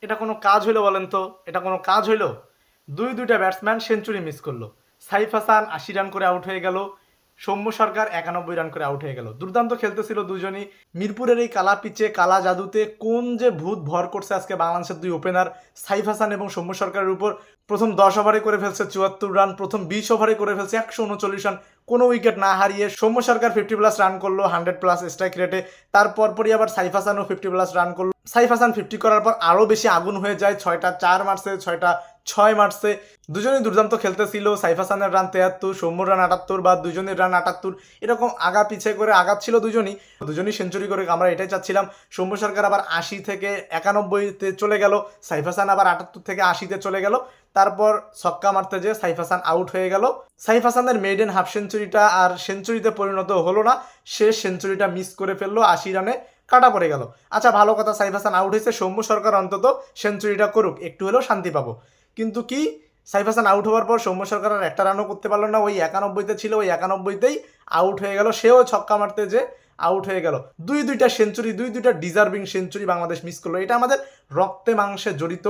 এটা কোনো কাজ হইলো বলেন তো? এটা কোনো কাজ হইলো? দুইটা ব্যাটসম্যান সেঞ্চুরি মিস করলো। সাইফ হাসান ৮০ রান করে আউট হয়ে গেল। সৌম্য সরকার ৯১ রান করে আউট হয়ে গেল। দুর্দান্ত খেলতেছিল দুজনই। মিরপুরের এই কালা পিচে, কালা জাদুতে কোন যে ভূত ভর করছে আজকে বাংলাদেশের দুই ওপেনার সাইফ হাসান এবং সৌম্য সরকারের উপর। প্রথম ১০ ওভারে করে ফেলছে ৭৪ রান, প্রথম ২০ ওভারে করে ফেলছে ১৩৯ রান, কোনো উইকেট না হারিয়ে। সৌম্য সরকার 50+ রান করলো 100+ স্ট্রাইক রেটে। তারপর পরই আবার সাইফ হাসানও 50+ রান করলো। সাইফ হাসান 50 করার পর আরও বেশি আগুন হয়ে যায়, 6টা 4 মারছে, 6টা 6 মারছে। দুজনেই দুর্দান্ত খেলতেছিল। সাইফ হাসানের রান ৭৩, সৌম্যর রান ৭৮ বা দুজনের রান ৭৮, এরকম আগা পিছে করে আগাচ্ছিল দুজনই সেঞ্চুরি করে। আমরা এটাই চাচ্ছিলাম। সৌম্য সরকার আবার ৮০ থেকে ৯১-তে চলে গেল, সাইফ হাসান আবার ৭৮ থেকে ৮০-তে চলে গেল। তারপর ছক্কা মারতে যেয়ে সাইফ হাসান আউট হয়ে গেল। সাইফ হাসানের মেইডেন হাফ সেঞ্চুরিটা আর সেঞ্চুরিতে পরিণত হলো না, শেষ সেঞ্চুরিটা মিস করে ফেললো, ৮০ রানে কাটা পড়ে গেল। আচ্ছা, ভালো কথা, সাইফ হাসান আউট হয়েছে, সৌম্য সরকার অন্তত সেঞ্চুরিটা করুক, একটু হলেও শান্তি পাবো। কিন্তু কি, সাইফ হাসান আউট হওয়ার পর সৌম্য সরকার আর একটা রানও করতে পারলো না। ওই ৯১-তে ছিল, ওই ৯১-তেই আউট হয়ে গেল। সেও ছক্কা মারতে যে আউট হয়ে গেল। দুইটা সেঞ্চুরি, দুইটা ডিজার্ভিং সেঞ্চুরি বাংলাদেশ মিস করলো। এটা আমাদের রক্তে মাংসে জড়িত।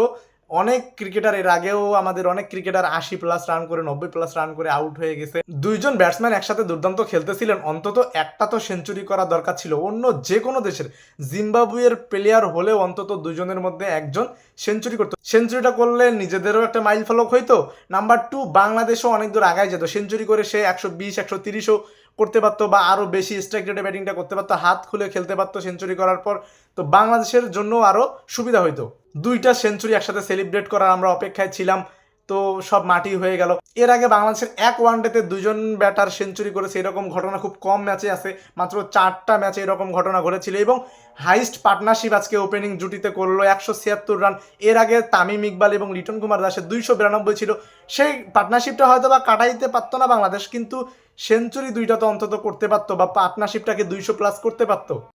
অনেক ক্রিকেটার এর আগেও, আমাদের অনেক ক্রিকেটার ৮০+ রান করে, ৯০+ রান করে আউট হয়ে গেছে। দুইজন ব্যাটসম্যান একসাথে দুর্দান্ত খেলতেছিলেন, অন্তত একটা তো সেঞ্চুরি করা দরকার ছিল। অন্য যে কোনো দেশের, জিম্বাবুয়ের প্লেয়ার হলেও অন্তত দুজনের মধ্যে একজন সেঞ্চুরি করতো। সেঞ্চুরিটা করলে নিজেদেরও একটা মাইল ফলক হইতো। নাম্বার 2, বাংলাদেশও অনেক দূর আগায় যেত। সেঞ্চুরি করে সে ১২০, ১৩০ও করতে পারতো, বা আরও বেশি স্ট্রাইক রেটে ব্যাটিংটা করতে পারতো, হাত খুলে খেলতে পারতো সেঞ্চুরি করার পর। তো বাংলাদেশের জন্য আরও সুবিধা হইতো। দুইটা সেঞ্চুরি একসাথে সেলিব্রেট করার আমরা অপেক্ষায় ছিলাম, তো সব মাটি হয়ে গেল। এর আগে বাংলাদেশের এক ওয়ানডেতে দুজন ব্যাটার সেঞ্চুরি করেছে, এরকম ঘটনা খুব কম ম্যাচে আছে। মাত্র 4টা ম্যাচে এরকম ঘটনা ঘটেছিল। এবং হাইস্ট পার্টনারশিপ আজকে ওপেনিং জুটিতে করলো ১৭৬ রান। এর আগে তামিম ইকবাল এবং লিটন কুমার দাসের ২৯২ ছিল। সেই পার্টনারশিপটা হয়তো বা কাটাইতে পারতো না বাংলাদেশ, কিন্তু সেঞ্চুরি দুইটা তো অন্তত করতে পারতো, বা পার্টনারশিপটাকে 200+ করতে পারতো।